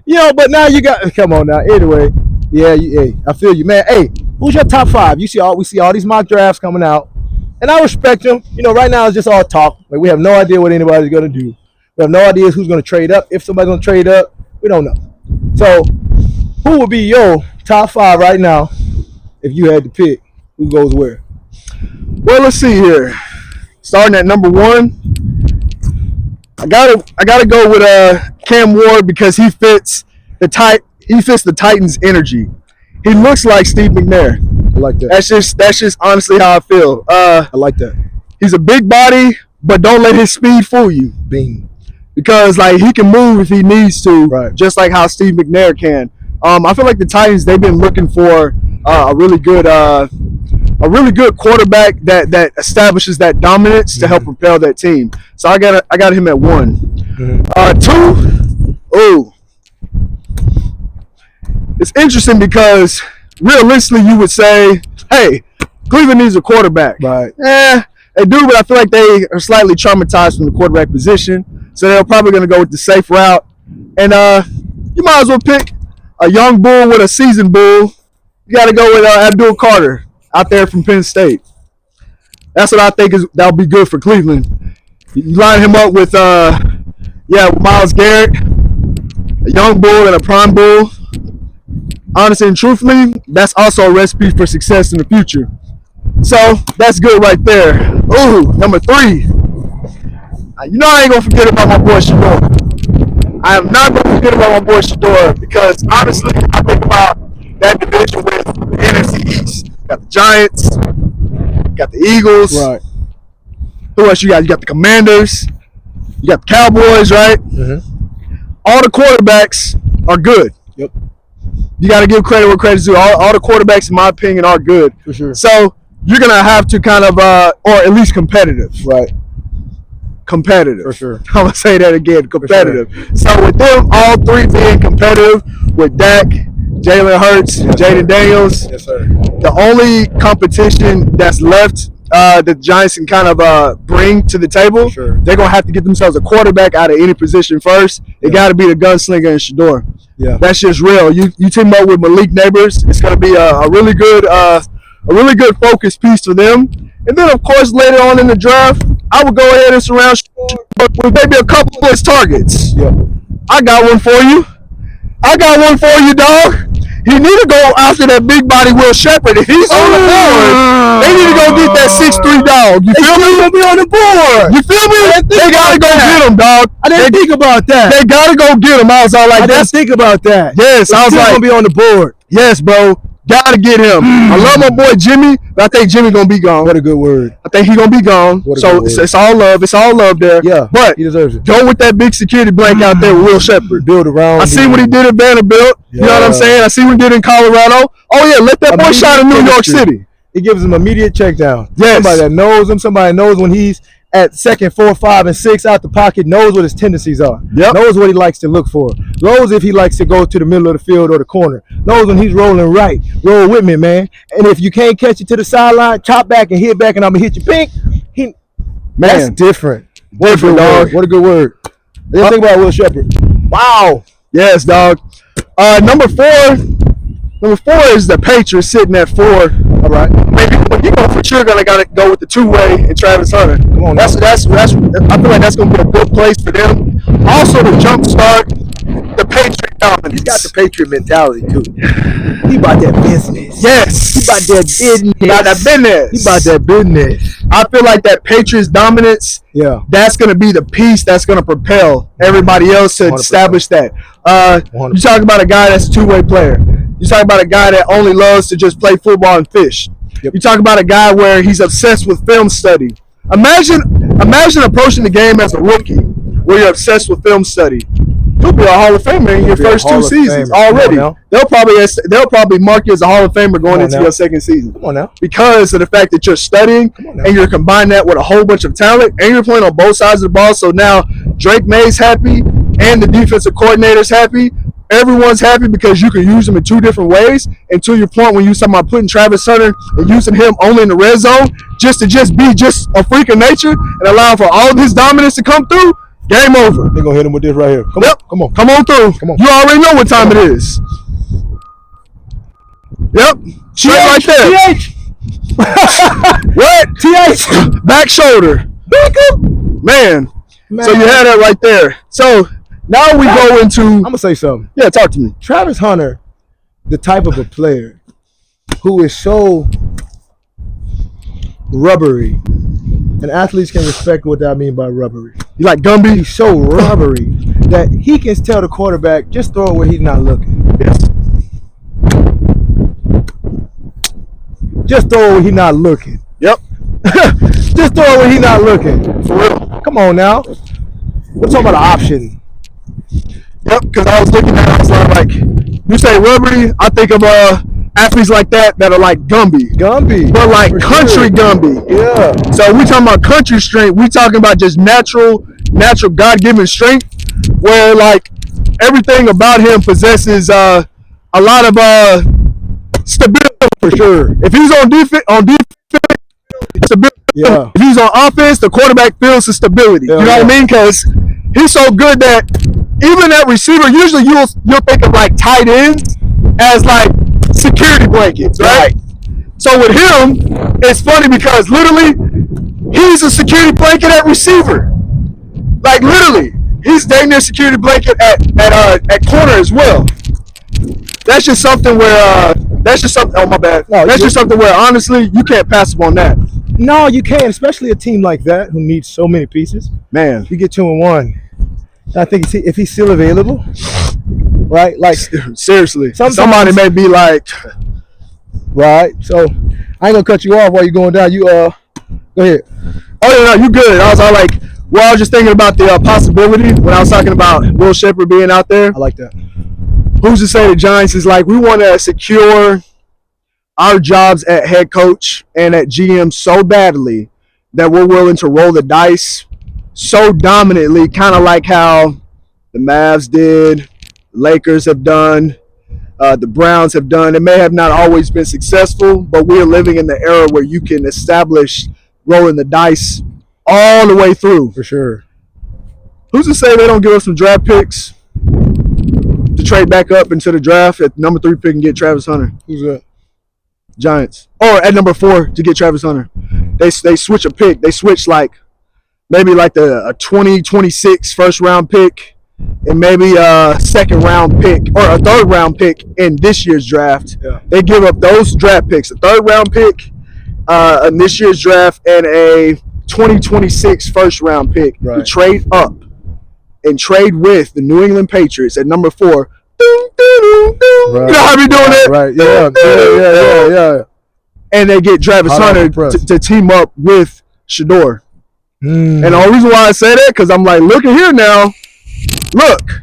Yeah. But now you got come on now. Anyway, hey, I feel you, man. Hey, who's your top 5? We see all these mock drafts coming out, and I respect them. Right now it's just all talk. Like we have no idea what anybody's gonna do. We have no idea who's gonna trade up. If somebody's gonna trade up, we don't know. So, who would be your top 5 right now if you had to pick who goes where? Well, let's see here. Starting at number 1, I gotta go with Cam Ward because he fits the Titans' energy. He looks like Steve McNair. I like that. That's just honestly how I feel. I like that. He's a big body, but don't let his speed fool you. Bing. Because like he can move if he needs to, right. Just like how Steve McNair can. I feel like the Titans, they've been looking for a really good quarterback that establishes that dominance to help propel that team. So I got him at 1. 2, it's interesting because realistically you would say, hey, Cleveland needs a quarterback. Right. They do, but I feel like they are slightly traumatized from the quarterback position. So they're probably going to go with the safe route. And you might as well pick a young bull with a seasoned bull. You got to go with Abdul Carter out there from Penn State. That's what I think that'll be good for Cleveland. You line him up with Myles Garrett, a young bull and a prime bull. Honestly and truthfully, that's also a recipe for success in the future. So that's good right there. Ooh, number 3. I ain't gonna forget about my boy Shedeur. I am not gonna forget about my boy Shedeur because honestly, I think about that division with the NFC East. You got the Giants, you got the Eagles. Right. Who else you got? You got the Commanders. You got the Cowboys, right? Mm-hmm. All the quarterbacks are good. Yep. You got to give credit where credit's due. All the quarterbacks, in my opinion, are good. For sure. So you're gonna have to kind of, or at least competitive. Right. Competitive. For sure. I'm gonna say that again. Competitive. Sure. So with them all 3 being competitive, with Dak, Jalen Hurts, Jaden Daniels, yes, sir. The only competition that's left that the Giants can kind of bring to the table, sure. They're gonna have to get themselves a quarterback out of any position first. It got to be the gunslinger and Shedeur. Yeah. That's just real. You team up with Malik Neighbors, it's gonna be a really good focus piece for them. And then of course later on in the draft, I would go ahead and surround with maybe a couple of his targets. Yep. I got one for you. Dog. He need to go after that big body Will Shepherd. If he's on the board, they need to go get that 6'3" dog. You feel me? Gonna be on the board. You feel me? They gotta go get him, dog. I didn't think about that. They gotta go get him. I was all like, I didn't think about that. Yes, I was like, gonna be on the board. Yes, bro. Gotta get him. I love my boy Jimmy, but I think Jimmy gonna be gone. What a good word. I think he gonna be gone. So it's all love. It's all love there. Yeah, but he deserves it. Go with that big security blanket out there with Will Shepherd. Build around. I see what he did at Vanderbilt. Yeah. You know what I'm saying? I see what he did in Colorado. Oh yeah, let that boy shine in New York City. It gives him immediate check down. Yes. Somebody that knows him. Somebody knows when he's at 2nd, 4, 5, and 6 out the pocket, knows what his tendencies are. Yep. Knows what he likes to look for. Knows if he likes to go to the middle of the field or the corner. Knows when he's rolling right. Roll with me, man. And if you can't catch it to the sideline, chop back and hit back, and I'm going to hit you pink. That's different. Different, dog. What a good word. Let's think about Will Shepherd. Wow. Yes, dog. Number 4 is the Patriots sitting at 4. All right. Maybe you know for sure gotta go with the 2-way and Travis Hunter. Come on. That's I feel like that's gonna be a good place for them. Also to jumpstart the Patriot dominance. He's got the Patriot mentality too. He about that business. Yes. He about that business. He about that business. He about that business. I feel like that Patriots dominance. Yeah. That's gonna be the piece that's gonna propel everybody else to 100%. establish that. You talk about a guy that's a 2-way player. You talk about a guy that only loves to just play football and fish. Yep. You talk about a guy where he's obsessed with film study. Imagine approaching the game as a rookie where you're obsessed with film study. You'll be a Hall of Famer in your first 2 seasons already. They'll probably mark you as a Hall of Famer going into your second season. Come on now. Because of the fact that you're studying and you're combining that with a whole bunch of talent and you're playing on both sides of the ball. So now Drake May's happy and the defensive coordinator's happy. Everyone's happy because you can use them in 2 different ways. And to your point, when you talking about putting Travis Hunter and using him only in the red zone just to be a freak of nature and allowing for all of his dominance to come through, game over. They're gonna hit him with this right here. Come on through. Come on. You already know what time it is. Yep. Straight right there. TH. What? TH. Back shoulder. Man. So you had that right there. So now we go into. I'm gonna say something. Yeah, talk to me. Travis Hunter, the type of a player who is so rubbery, and athletes can respect what I mean by rubbery. You like Gumby? He's so rubbery that he can tell the quarterback, just throw it where he's not looking. Yes. Just throw it where he's not looking. Yep. Just throw it where he's not looking. For real. Come on now. We're talking about an option. Yep, because I was looking at it, I was like, you say rubbery, I think of athletes like that are like Gumby. But like country Gumby. Yeah. So we talking about country strength, we talking about just natural God-given strength, where like everything about him possesses a lot of stability. For sure. If he's on defense, stability. Yeah. If he's on offense, the quarterback feels the stability. You know what I mean? Because he's so good that even that receiver, usually you'll think of like tight ends as like security blankets, right? So with him, it's funny because literally he's a security blanket at receiver. Like literally, he's dang near security blanket at corner as well. That's just something where oh my bad. No, that's just something where honestly you can't pass up on that. No, you can't, especially a team like that who needs so many pieces. Man, You get 2 and 1. I think if he's still available, right? Like seriously, somebody may be like, right. So I ain't gonna cut you off while you're going down. You go ahead. oh yeah, no, you good. I was all like, well, I was just thinking about the possibility when I was talking about Will Shepherd being out there. I like that. Who's to say the Giants is like, we want to secure our jobs at head coach and at GM so badly that we're willing to roll the dice so dominantly, kind of like how the Mavs did, Lakers have done, the Browns have done. It may have not always been successful, but we're living in the era where you can establish rolling the dice all the way through. For sure. Who's to say they don't give us some draft picks to trade back up into the draft at number 3 pick and get Travis Hunter? Who's that? Giants. Or at number 4 to get Travis Hunter. They switch a pick. They switch maybe a 2026 first round pick and maybe a second round pick or a third round pick in this year's draft. Yeah. They give up those draft picks, a third round pick in this year's draft and a 2026 first round pick. Right. To trade up and trade with the New England Patriots at number 4. Ding, ding, ding, ding. Right. You know how we doing it? Right. Yeah. And they get Travis Hunter to team up with Shador. And the only reason why I say that, because I'm like, look at here now. Look.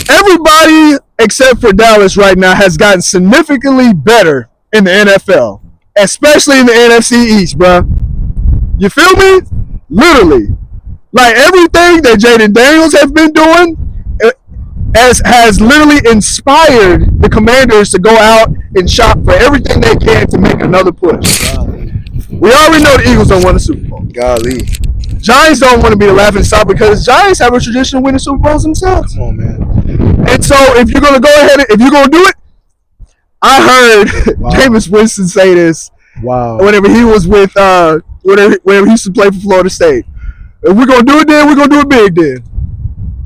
Everybody except for Dallas right now has gotten significantly better in the NFL. Especially in the NFC East, bro. You feel me? Literally. Like everything that Jaden Daniels has been doing has literally inspired the Commanders to go out and shop for everything they can to make another push. We already know the Eagles don't win the Super Bowl. Golly. Giants don't want to be the laughing stock because Giants have a tradition of winning Super Bowls themselves. Come on, man. And so if you're going to go ahead, if you're going to do it, I heard Jameis Winston say this whenever he was with, whenever he used to play for Florida State. If we're going to do it then, we're going to do it big then.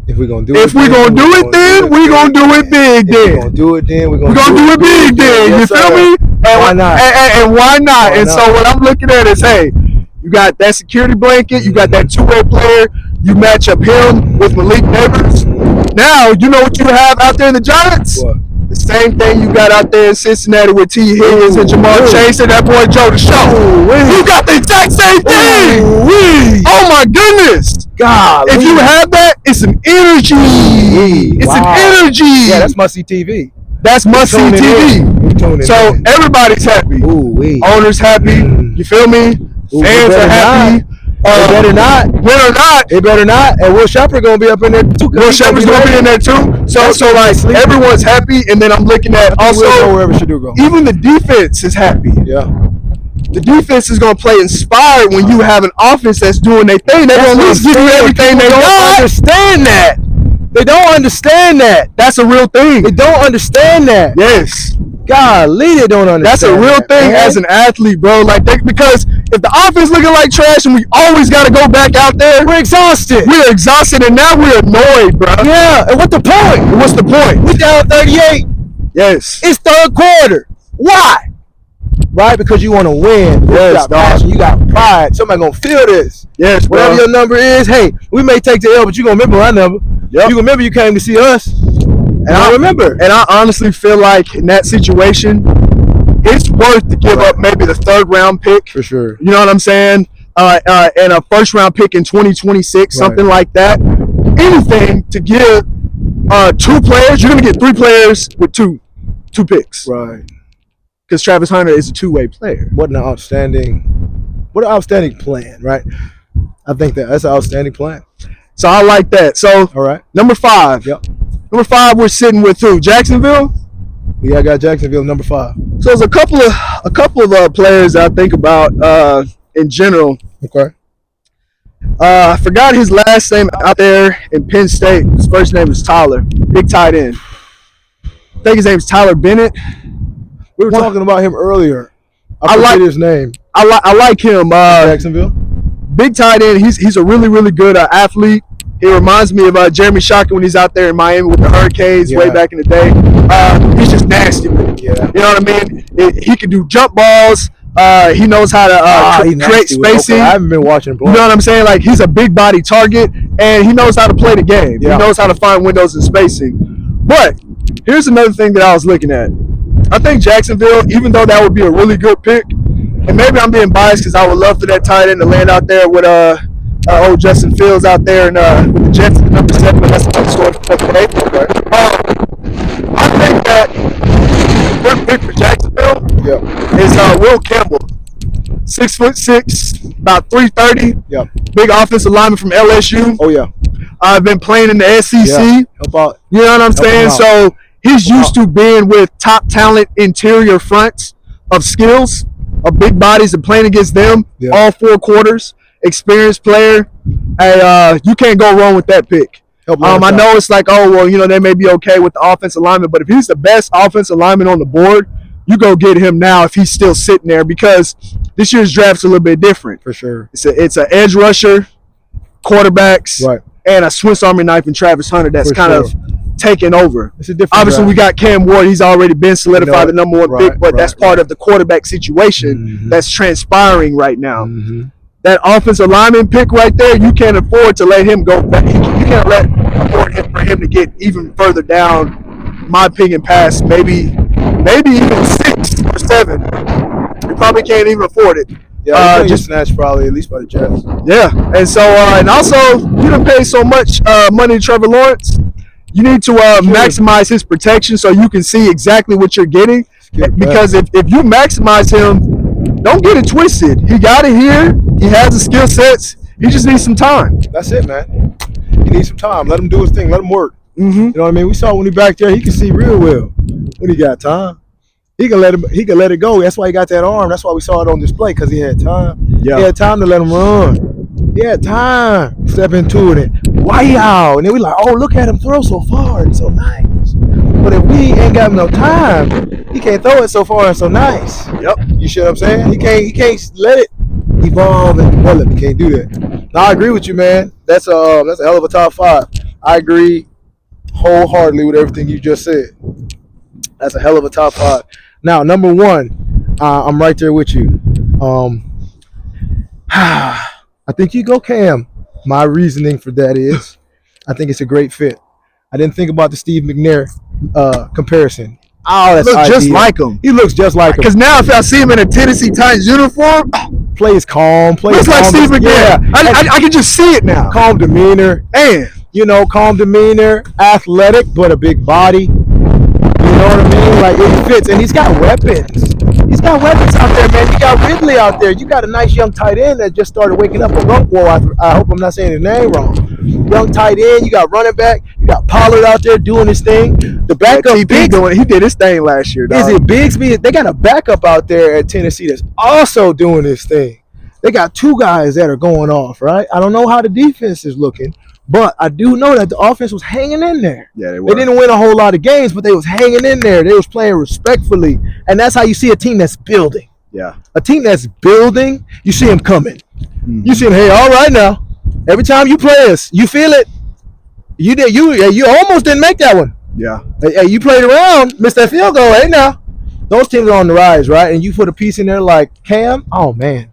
If we're going to do it, we're going to do it then, we're going to do it big then. We're going to do it then, we're going to do it big then. You feel me? And why not? And why not? And so what I'm looking at is, hey, you got that security blanket, you got that two-way player, you match up him with Malik Neighbors. Now, you know what you have out there in the Giants? What? The The same thing you got out there in Cincinnati with T. Higgins and Jamal Chase and that boy Joe DeShow. You got the exact same thing. Oh my goodness. God. If you have that, it's an energy. It's an energy. Yeah, that's must-see TV. That's must-see TV. So everybody's happy. Owners happy. You feel me? Fans are happy. It better not. Win or not. It better not. And Will Shepard gonna be up in there too. Will Shepard's gonna be in there too. So like everyone's happy, and then I'm looking at also wherever Shadu go. Even the defense is happy. Yeah. The defense is gonna play inspired when you have an offense that's doing their thing. They're gonna at least give you everything they got. Understand that. They don't understand that. That's a real thing. They don't understand that. Yes. Golly, they don't understand. That's a real thing as an athlete, bro. Like because if the offense looking like trash and we always got to go back out there, we're exhausted. We're exhausted, and now we're annoyed, bro. Yeah. And what's the point? What's the point? We down 38. Yes. It's third quarter. Why? Right? Because you want to win. Yes, you got passion. You got pride. Somebody gonna feel this. Yes, bro. Whatever your number is, hey, we may take the L, but you gonna remember our number. Yep. You remember you came to see us. And I remember. And I honestly feel like in that situation, it's worth to give up maybe the third round pick. For sure. You know what I'm saying? And a first round pick in 2026, something like that. Anything to give 2 players. You're going to get 3 players with two picks. Right. Because Travis Hunter is a two-way player. What an outstanding plan, right? I think that's an outstanding plan. So I like that. So all right. Number 5. Yep. Number 5, we're sitting with who? Jacksonville? Yeah, I got Jacksonville number 5. So there's a couple of players I think about in general. Okay. I forgot his last name out there in Penn State. His first name is Tyler. Big tight end. I think his name is Tyler Bennett. We were talking about him earlier. I like his name. I like him. Jacksonville. Big tight end. He's a really, really good athlete. He reminds me of Jeremy Shockey when he's out there in Miami with the Hurricanes way back in the day. He's just nasty. Yeah. You know what I mean? He can do jump balls. He knows how to create spacing. Okay. I haven't been watching him play. You know what I'm saying? Like, he's a big body target, and he knows how to play the game. Yeah. He knows how to find windows and spacing. But here's another thing that I was looking at. I think Jacksonville, even though that would be a really good pick, and maybe I'm being biased because I would love for that tight end to land out there with old Justin Fields out there and with the Jets at number 7. But that's another story for another day. I think that the good pick for Jacksonville is Will Campbell. 6'6", about 330. Yeah. Big offensive lineman from LSU. Oh yeah. I've been playing in the SEC. Yeah. Help out. You know what I'm saying? So he's used to being with top talent interior fronts of skills, of big bodies, and playing against them all 4 quarters. Experienced player. Hey, you can't go wrong with that pick. I know it's like, oh, well, you know, they may be okay with the offensive lineman, but if he's the best offensive lineman on the board, you go get him now if he's still sitting there, because this year's draft's a little bit different. For sure. It's an edge rusher, quarterbacks, and a Swiss Army knife in Travis Hunter that's kind of taking over. It's a different Obviously, draft. we got Cam Ward. He's already been solidified the number 1 pick, but that's part of the quarterback situation that's transpiring right now. That offensive lineman pick right there, you can't afford to let him go back. You can't afford for him to get even further down, my opinion, past maybe even 6 or 7. You probably can't even afford it. Yeah, just snatched probably at least by the Jets. Yeah, and so and also you done paid so much money to Trevor Lawrence. You need to maximize his protection so you can see exactly what you're getting. Because if you maximize him, don't get it twisted. He got it here. He has the skill sets. He just needs some time. That's it, man. He needs some time. Let him do his thing. Let him work. You know what I mean? We saw when he back there, he can see real well when he got time. He can let it go. That's why he got that arm. That's why we saw it on display, because he had time. Yeah. He had time to let him run. He had time. Step into it. And wow. And then we like, oh, look at him throw so far and so nice. But if we ain't got no time, he can't throw it so far and so nice. Yep. You see what I'm saying? He can't let it evolve and develop. He can't do that. Now, I agree with you, man. That's a hell of a top 5. I agree wholeheartedly with everything you just said. That's a hell of a top 5. Now, number 1, I'm right there with you. I think you go Cam. My reasoning for that is I think it's a great fit. I didn't think about the Steve McNair comparison. Oh, that's Look just ideal. like him. He looks just like him. Because now if I see him in a Tennessee Titans uniform, Plays calm. Plays looks like calm. Steve Yeah. McNair. I can just see it now. Calm demeanor. Man, Calm demeanor, athletic, but a big body. You know what I mean? Like, it fits. And he's got weapons. He's got weapons out there, man. You got Ridley out there. You got a nice young tight end that just started waking up. I hope I'm not saying his name wrong. Young tight end. You got running back. You got Pollard out there doing his thing. The backup, he did his thing last year, dog. is it Bigsby? They got a backup out there at Tennessee that's also doing this thing. They got two guys that are going off, right? I don't know how the defense is looking, but I do know that the offense was hanging in there. Yeah, They didn't win a whole lot of games, but they was hanging in there. They was playing respectfully, and that's how you see a team that's building. Yeah. A team that's building, you see them coming. You see them, hey, all right now. Every time you play us, you feel it. You almost didn't make that one. Yeah. Hey, you played around, missed that field goal. Hey, now. Those teams are on the rise, right? And you put a piece in there like Cam. Oh, man.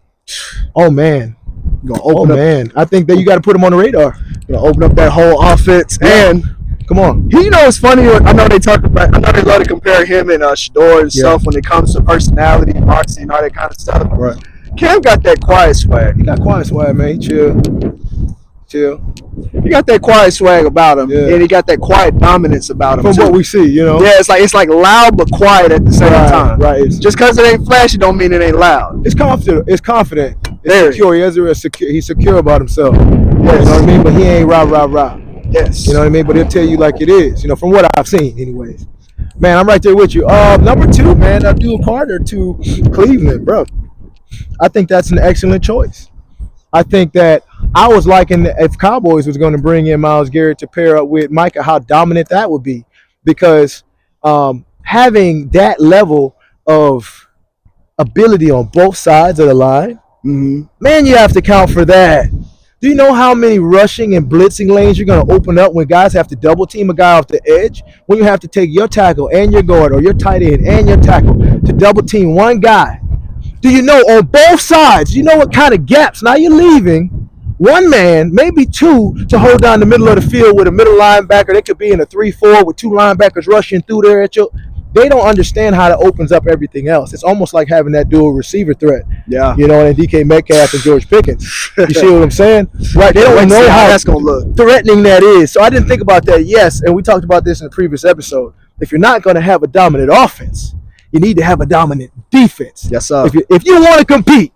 Gonna open up. Man. I think that you got to put him on the radar. Gonna open up that whole offense. Yeah. And Come on. it's funny. I know they love to compare him and Shador and stuff when it comes to personality, moxie, and all that kind of stuff. Right. Cam got that quiet swag. He got quiet swag, man. Chill. He got that quiet swag about him, Yeah. and he got that quiet dominance about him From too. what we see, Yeah, it's like loud but quiet at the same time. Right. Just because it ain't flashy don't mean it ain't loud. It's confident. It's Very. secure. He's secure about himself. You know what I mean? But he ain't rah. Yes. You know what I mean? But he'll tell you like it is. From what I've seen, anyways. Man, I'm right there with you. Number 2, man, Abdul Carter to Cleveland, bro. I think that's an excellent choice. I think that I was liking if Cowboys was going to bring in Myles Garrett to pair up with Micah, how dominant that would be, because having that level of ability on both sides of the line, man, you have to count for that. Do you know how many rushing and blitzing lanes you're going to open up when guys have to double team a guy off the edge? When you have to take your tackle and your guard or your tight end and your tackle to double team one guy. Do you know on both sides, you know what kind of gaps? Now you're leaving one man, maybe two, to hold down the middle of the field with a middle linebacker. They could be in a 3-4 with two linebackers rushing through there at you. They don't understand how that opens up everything else. It's almost like having that dual receiver threat. Yeah. And DK Metcalf and George Pickens. You see what I'm saying? Right. They don't know how that's going to look. threatening that is. So I didn't think about that. Yes. And we talked about this in the previous episode. If you're not going to have a dominant offense, you need to have a dominant defense. Yes, sir. If you want to compete,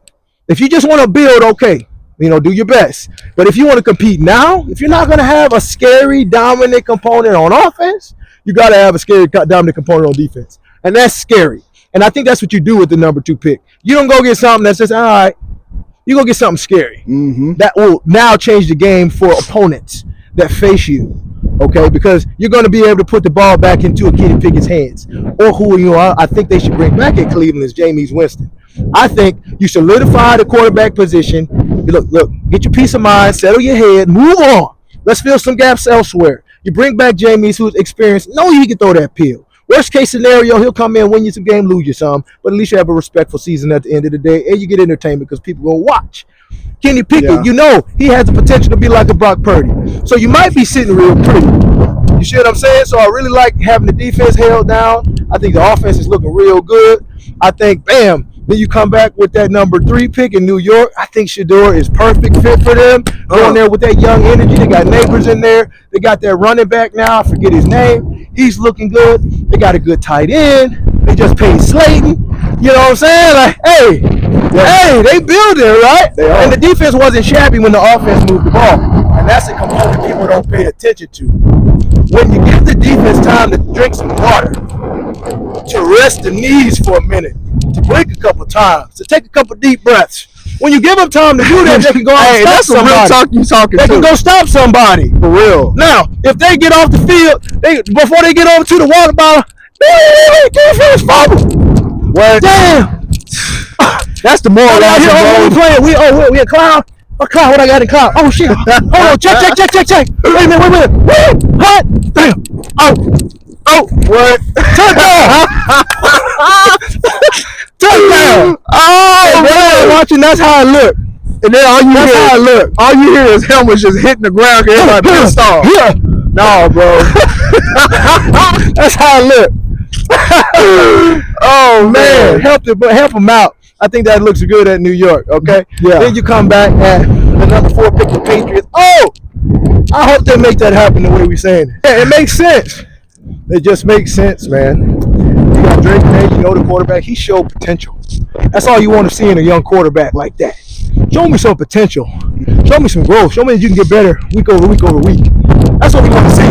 if you just want to build, okay, do your best. But if you want to compete now, if you're not going to have a scary, dominant component on offense, you got to have a scary, dominant component on defense. And that's scary. And I think that's what you do with the number 2 pick. You don't go get something that's just, all right, you go get something scary. That will now change the game for opponents that face you. Okay, because you're going to be able to put the ball back into a Kenny Pickett's hands, or who I think they should bring back at Cleveland is Jameis Winston. I think you solidify the quarterback position. Look, get your peace of mind, settle your head, move on. Let's fill some gaps elsewhere. You bring back Jameis, who's experienced. Know he can throw that pill. Worst case scenario, he'll come in, win you some game, lose you some, but at least you have a respectful season at the end of the day, and you get entertainment because people will watch. Kenny Pickett, he has the potential to be like a Brock Purdy. So you might be sitting real pretty. You see what I'm saying? So I really like having the defense held down. I think the offense is looking real good. I think, bam, then you come back with that number 3 pick in New York. I think Shador is perfect fit for them. Going there with that young energy. They got Neighbors in there. They got their running back now. I forget his name. He's looking good. They got a good tight end. They just paid Slayton. You know what I'm saying? Like, hey, they build it, right? They are. And the defense wasn't shabby when the offense moved the ball. And that's a component people don't pay attention to. When you give the defense time to drink some water, to rest the knees for a minute, to blink a couple times, to take a couple deep breaths. When you give them time to do that, they can go out and stop that's some real somebody. talk you talking They to. can go stop somebody. For real. Now, if they get off the field, before they get over to the water bottle, defense fumble. What? Damn. That's the moral Out here, we playing. We a cloud. A cloud. What I got in cloud? Oh shit. Hold on. Check. Wait a minute. Hot. Damn. Oh. What? Touchdown. Oh, man. Watching. That's how it look. And then all you hear is helmets just hitting the ground because everybody pissed off. Yeah. No, bro. That's how it look. Oh man, help him out. I think that looks good at New York. Okay. Yeah. Then you come back at the number 4 pick, the Patriots. Oh, I hope they make that happen the way we're saying it. Yeah, it makes sense. It just makes sense, man. You got Drake May, you know the quarterback. He showed potential. That's all you want to see in a young quarterback like that. Show me some potential. Show me some growth. Show me that you can get better week over week over week. That's what we want to see.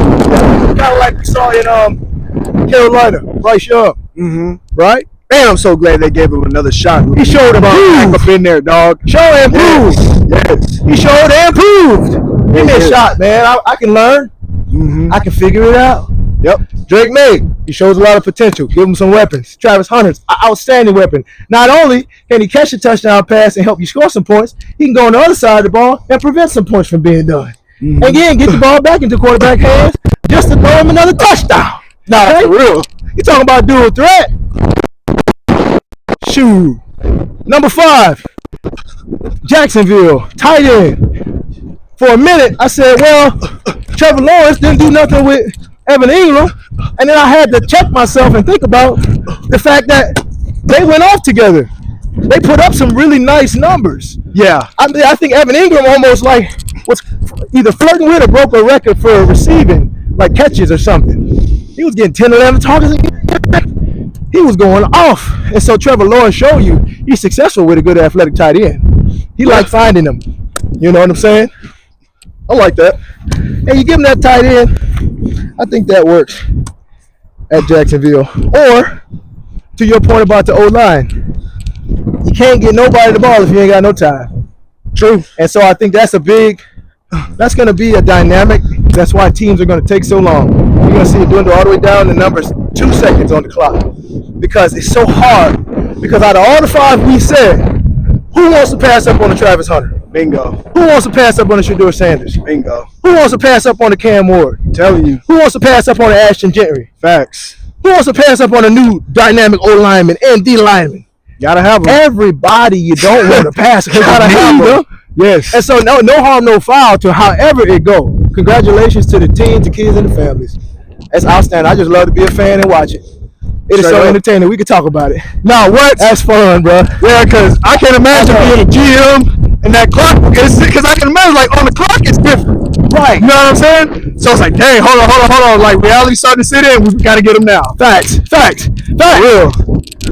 Kind of like we saw in Carolina, Bryce Young. Mm-hmm. Right? Man, I'm so glad they gave him another shot. He showed him back up in there, dog. Show and prove. Yes. He showed and proved. Give me a shot, man. I can learn. Mm-hmm. I can figure it out. Yep. Drake May, he shows a lot of potential. Give him some weapons. Travis Hunter's an outstanding weapon. Not only can he catch a touchdown pass and help you score some points, he can go on the other side of the ball and prevent some points from being done. Mm-hmm. Again, get the ball back into quarterback hands just to throw him another touchdown. Nah, Okay? for real. You talking about dual threat? Shoot. Number 5, Jacksonville, tight end. For a minute, I said, well, Trevor Lawrence didn't do nothing with Evan Ingram. And then I had to check myself and think about the fact that they went off together. They put up some really nice numbers. Yeah. I think Evan Ingram almost like was either flirting with or broke a record for receiving, like catches or something. He was getting 10, 11 targets a game. He was going off. And so Trevor Lawrence showed you he's successful with a good athletic tight end. He liked finding them. You know what I'm saying? I like that. And you give him that tight end, I think that works at Jacksonville. Or, to your point about the O-line, you can't get nobody the ball if you ain't got no time. True. And so I think that's going to be a dynamic. That's why teams are going to take so long. You're going to see it dwindle all the way down to numbers 2 seconds on the clock. Because it's so hard. Because out of all the 5 we said, who wants to pass up on the Travis Hunter? Bingo. Who wants to pass up on the Shedeur Sanders? Bingo. Who wants to pass up on the Cam Ward? I'm telling you. Who wants to pass up on the Ashton Gentry? Facts. Who wants to pass up on a new dynamic O lineman and D lineman? Gotta have them. Everybody you don't want to pass. Gotta have them. Yes. And so no harm, no foul to however it go. Congratulations to the team, the kids, and the families. That's outstanding. I just love to be a fan and watch it. It is Straight so up. entertaining. We could talk about it. Now what? That's fun, bro. Yeah, because I can't imagine being a GM and that clock. Because I can imagine, like, on the clock, it's different. Right. You know what I'm saying? So it's like, dang, hold on. Like, reality's starting to sit in. We got to get them now. Facts. For real.